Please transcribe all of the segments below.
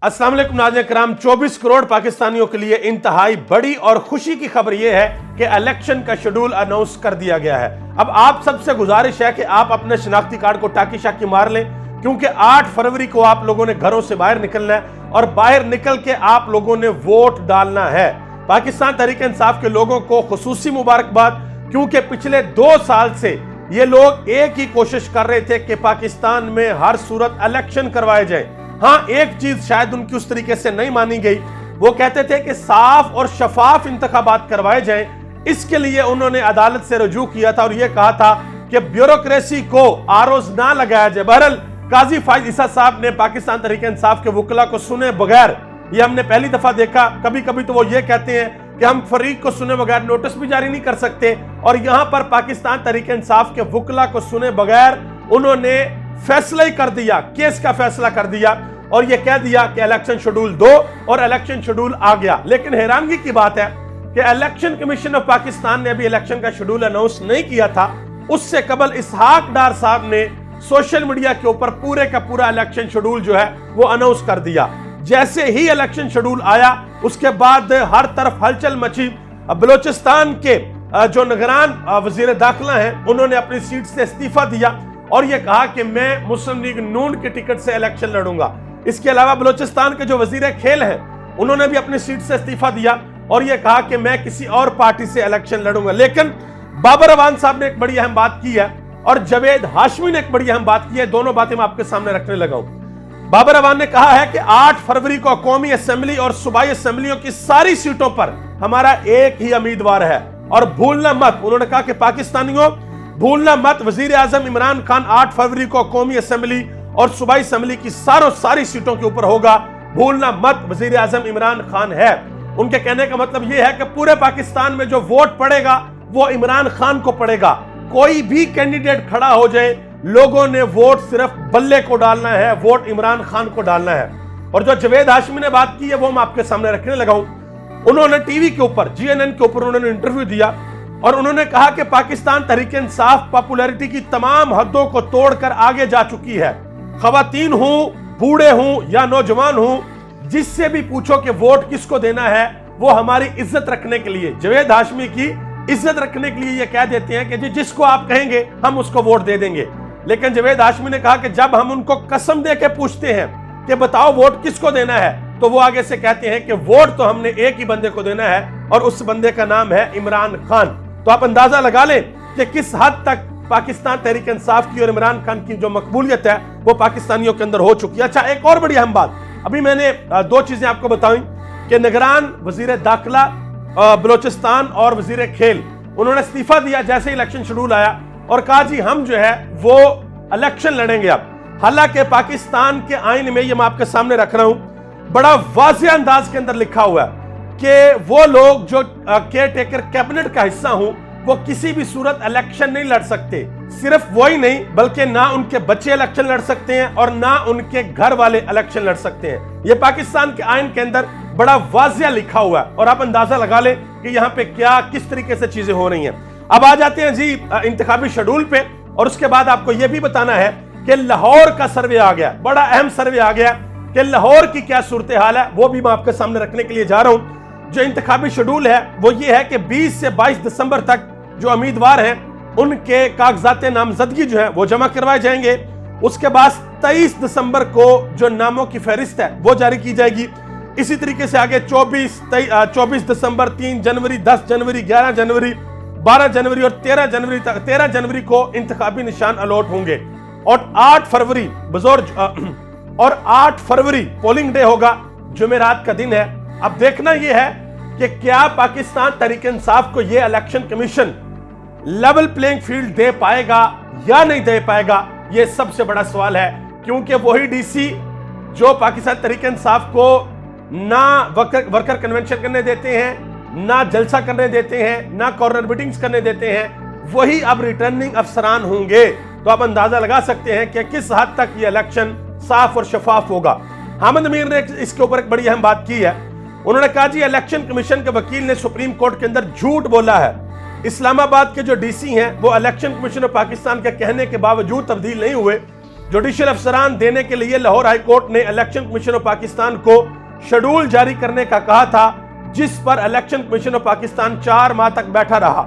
अस्सलाम वालेकुम नाज़रीन किराम। 24 करोड़ पाकिस्तानियों के लिए इंतहाई बड़ी और खुशी की खबर यह है कि इलेक्शन का शेड्यूल अनाउंस कर दिया गया है। अब आप सबसे गुजारिश है कि आप अपने शनाख्ती कार्ड को टाकी शाकी मार लें, क्योंकि 8 फरवरी को आप लोगों ने घरों से बाहर निकलना है और बाहर निकल के आप लोगों ने वोट डालना है। पाकिस्तान तहरीक इंसाफ के लोगों को खुसूसी मुबारकबाद, क्योंकि पिछले 2 साल से ये लोग एक ही कोशिश कर रहे थे कि पाकिस्तान में हर सूरत इलेक्शन करवाए जाए। हाँ, एक चीज शायद उनकी उस तरीके से नहीं मानी गई, वो कहते थे कि साफ और शफाफ इंतखाबात करवाए जाएं। इसके लिए उन्होंने अदालत से रुजू किया था और यह कहा था कि ब्यूरोक्रेसी को आरोज ना लगाया जाए। बहरहाल काजी फाइज ईसा साहब ने पाकिस्तान तहरीक इंसाफ के वकला को सुने बगैर, ये हमने पहली दफा देखा, कभी कभी तो वो ये कहते हैं कि हम फरीक को सुने बगैर नोटिस भी जारी नहीं कर सकते, और यहां पर पाकिस्तान तहरीक इंसाफ के वकला को सुने बगैर उन्होंने फैसला ही कर दिया, केस का फैसला कर दिया और यह कह दिया कि इलेक्शन शेड्यूल 2 और इलेक्शन शेड्यूल आ गया। लेकिन हैरानगी की बात है कि इलेक्शन कमीशन ऑफ पाकिस्तान ने अभी इलेक्शन का शेड्यूल अनाउंस नहीं किया था। उससे कबल इसहाक डार साहब ने सोशल मीडिया के ऊपर पूरे का पूरा इलेक्शन शेड्यूल जो है वो अनाउंस कर दिया। जैसे ही इलेक्शन शेड्यूल आया उसके बाद हर तरफ हलचल मची। बलोचिस्तान के जो निगरान वजीर दाखिला हैं उन्होंने अपनी सीट से इस्तीफा दिया और यह कहा कि मैं मुस्लिम लीग नून के टिकट से इलेक्शन लड़ूंगा। इसके अलावा बलोचिस्तान के जो वजीर खेल हैं उन्होंने भी अपनी सीट से इस्तीफा दिया और यह कहा कि मैं किसी और पार्टी से इलेक्शन लड़ूंगा। लेकिन बाबर अवान साहब ने एक बड़ी अहम बात की है और जावेद हाशमी ने एक बड़ी अहम बात की है। दोनों बातें मैं आपके सामने रखने लगा हूं। बाबर अवान ने कहा है कि 8 फरवरी को कौमी असेंबली और सूबाई असेंबलियों की सारी सीटों पर हमारा एक ही उम्मीदवार है और भूलना मत, उन्होंने कहा कि पाकिस्तानियों भूलना मत, वजीर आजम इमरान खान 8 फरवरी को कौमी असेंबली और सूबाई असेंबली की सारी सीटों के ऊपर होगा। भूलना मत, वजीर आजम इमरान खान है। उनके कहने का मतलब यह है कि पूरे पाकिस्तान में जो वोट पड़ेगा वो इमरान खान को पड़ेगा। कोई भी कैंडिडेट खड़ा हो जाए, लोगों ने वोट सिर्फ बल्ले को डालना है, वोट इमरान खान को डालना है। और जो जावेद हाशमी ने बात की है वो मैं आपके सामने रखने लगा हूं। उन्होंने टीवी के ऊपर, GNN के ऊपर उन्होंने इंटरव्यू दिया और उन्होंने कहा कि पाकिस्तान तहरीक इंसाफ पॉपुलैरिटी की तमाम हदों को तोड़कर आगे जा चुकी है। खवातीन हूं, बूढ़े हूं या नौजवान हूं, जिससे भी पूछो कि वोट किसको देना है, वो हमारी इज्जत रखने के लिए, जावेद हाशमी की इज्जत रखने के लिए ये कह देते हैं कि जिसको आप कहेंगे हम उसको वोट दे देंगे। लेकिन जावेद हाशमी ने कहा कि जब हम उनको कसम दे के पूछते हैं कि बताओ वोट किसको देना है, तो वो आगे से कहते हैं कि वोट तो हमने एक ही बंदे को देना है और उस बंदे का नाम है इमरान खान। तो आप अंदाजा लगा लें कि किस हद तक पाकिस्तान तहरीक इंसाफ की और इमरान खान की जो मकबूलियत है वो पाकिस्तानियों के अंदर हो चुकी है। अच्छा, एक और बड़ी अहम बात, अभी मैंने 2 चीजें आपको बताई कि निगरान वजीर दाखिला बलोचिस्तान और वजीर खेल, उन्होंने इस्तीफा दिया जैसे इलेक्शन शेड्यूल आया और कहा जी हम जो है वो इलेक्शन लड़ेंगे अब। हालांकि पाकिस्तान के आईन में, ये मैं आपके सामने रख रहा हूं, बड़ा वाज़ेह अंदाज के अंदर लिखा हुआ है कि वो लोग जो केयर टेकर कैबिनेट का हिस्सा हूं वो किसी भी सूरत इलेक्शन नहीं लड़ सकते। सिर्फ वही नहीं बल्कि ना उनके बच्चे इलेक्शन लड़ सकते हैं और ना उनके घर वाले इलेक्शन लड़ सकते हैं। ये पाकिस्तान के आईन के अंदर बड़ा वाज़ेह लिखा हुआ है और आप अंदाजा लगा ले कि यहाँ पे क्या किस तरीके से चीजें हो रही हैं। अब आ जाते हैं जी इंतखाबी शेड्यूल पे, और उसके बाद आपको यह भी बताना है कि लाहौर का सर्वे आ गया, बड़ा अहम सर्वे आ गया कि लाहौर की क्या सूरत हाल है, वो भी मैं आपके सामने रखने के लिए जा रहा हूं। जो इंतखाबी शेड्यूल है वो ये है कि 20 से 22 दिसंबर तक जो उम्मीदवार हैं उनके कागजात नामजदगी जो है वो जमा करवाए जाएंगे। उसके बाद 23 दिसंबर को जो नामों की फहरिस्त है वो जारी की जाएगी। इसी तरीके से आगे 24 दिसंबर, 3 जनवरी, 10 जनवरी, 11 जनवरी, 12 जनवरी और 13 जनवरी को इंतखाबी निशान अलॉट होंगे और 8 फरवरी पोलिंग डे होगा, जुमेरात का दिन है। अब देखना यह है कि क्या पाकिस्तान तहरीक इंसाफ को यह election commission level playing field दे पाएगा या नहीं दे पाएगा, यह सबसे बड़ा सवाल है। क्योंकि वही डीसी जो पाकिस्तान तहरीक इंसाफ को ना वर्कर कन्वेंशन करने देते हैं, ना जलसा करने देते हैं, ना कॉर्नर मीटिंग्स करने देते हैं, वही अब रिटर्निंग अफसरान होंगे। तो आप अंदाजा लगा सकते हैं कि किस हद तक यह इलेक्शन साफ और शफाफ होगा। हामिद मीर ने इसके ऊपर एक बड़ी अहम बात की है। उन्होंने कहा जी इलेक्शन कमीशन के वकील ने सुप्रीम कोर्ट के अंदर झूठ बोला है। इस्लामाबाद के जो डीसी हैं वो इलेक्शन कमीशन ऑफ पाकिस्तान के कहने के बावजूद तब्दील नहीं हुए जुडिशियल अफसरान देने के लिए लाहौर हाई कोर्ट ने इलेक्शन कमीशन ऑफ पाकिस्तान को शेड्यूल जारी करने का कहा था, जिस पर इलेक्शन कमीशन ऑफ पाकिस्तान 4 माह तक बैठा रहा।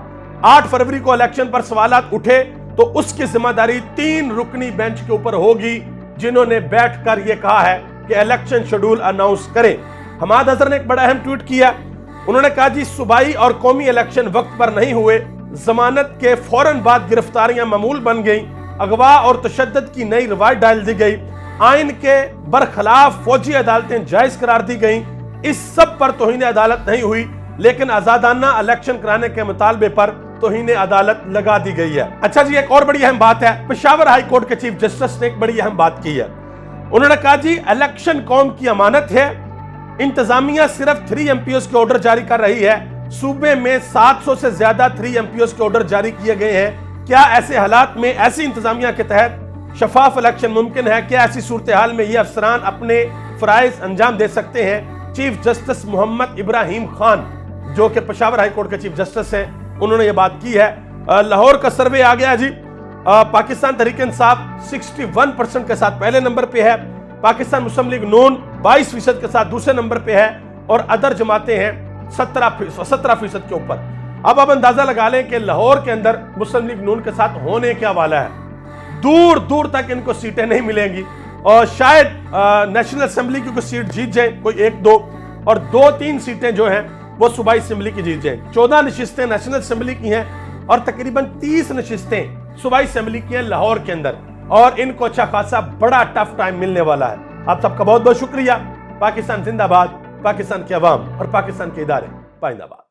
8 फरवरी को इलेक्शन पर सवालात उठे तो उसकी जिम्मेदारी 3 रुकनी बेंच के ऊपर होगी, जिन्होंने बैठकर यह कहा है कि इलेक्शन शेड्यूल अनाउंस करें। हमाद अजहर ने एक बड़ा अहम ट्वीट किया। उन्होंने कहा जी, सूबाई और कौमी इलेक्शन वक्त पर नहीं हुए, जमानत के फौरन बाद गिरफ्तारियां मामूल बन गई, अगवा और तशद्दुद की नई रवायत डाल दी गई, आइन के बरखिलाफ फौजी अदालतें जायज करार दी गई। इस सब पर तौहीन अदालत नहीं हुई, लेकिन आजादाना इलेक्शन कराने के मुतालबे पर तौहीन अदालत लगा दी गई है। अच्छा जी, एक और बड़ी अहम बात है, पेशावर हाई कोर्ट के चीफ जस्टिस ने एक बड़ी अहम बात की है। उन्होंने कहा जी, इलेक्शन कौम की अमानत है, इंतजामिया सिर्फ 3 MPOs के ऑर्डर जारी कर रही है। सूबे में 700 से ज्यादा 3 MPOs के ऑर्डर जारी किए गए हैं। क्या ऐसे हालात में ऐसी इंतजामिया के तहत शफाफ इलेक्शन मुमकिन है? क्या ऐसी सूरत हाल में ये अफसरान अपने फराइज अंजाम दे सकते हैं? चीफ जस्टिस मोहम्मद इब्राहिम खान, जो कि पेशावर हाई कोर्ट के चीफ जस्टिस हैं, उन्होंने ये बात की है। लाहौर का सर्वे आ गया जी। पाकिस्तान तहरीक इंसाफ 61% के साथ पहले नंबर पे है, पाकिस्तान मुस्लिम लीग नून 22% के साथ दूसरे नंबर पे है, और अदर जमातें हैं 17% के ऊपर। अब आप अंदाजा लगा लें कि लाहौर के अंदर मुस्लिम लीग नून के साथ होने क्या वाला है। दूर दूर तक इनको सीटें नहीं मिलेंगी, और शायद नेशनल असेंबली की कोई सीट जीत जाए, कोई 1-2, और 2-3 सीटें जो हैं वो सूबाई असेंबली की जीत जाए। 14 नशिस्तें नेशनल असेंबली की हैं, और तकरीबन 30 नशिस्तें सूबाई असेंबली की हैं लाहौर के अंदर, और इनको अच्छा खासा बड़ा टफ टाइम मिलने वाला है। आप सबका बहुत बहुत शुक्रिया। पाकिस्तान जिंदाबाद, पाकिस्तान के अवाम और पाकिस्तान के इदारे पाइंदाबाद।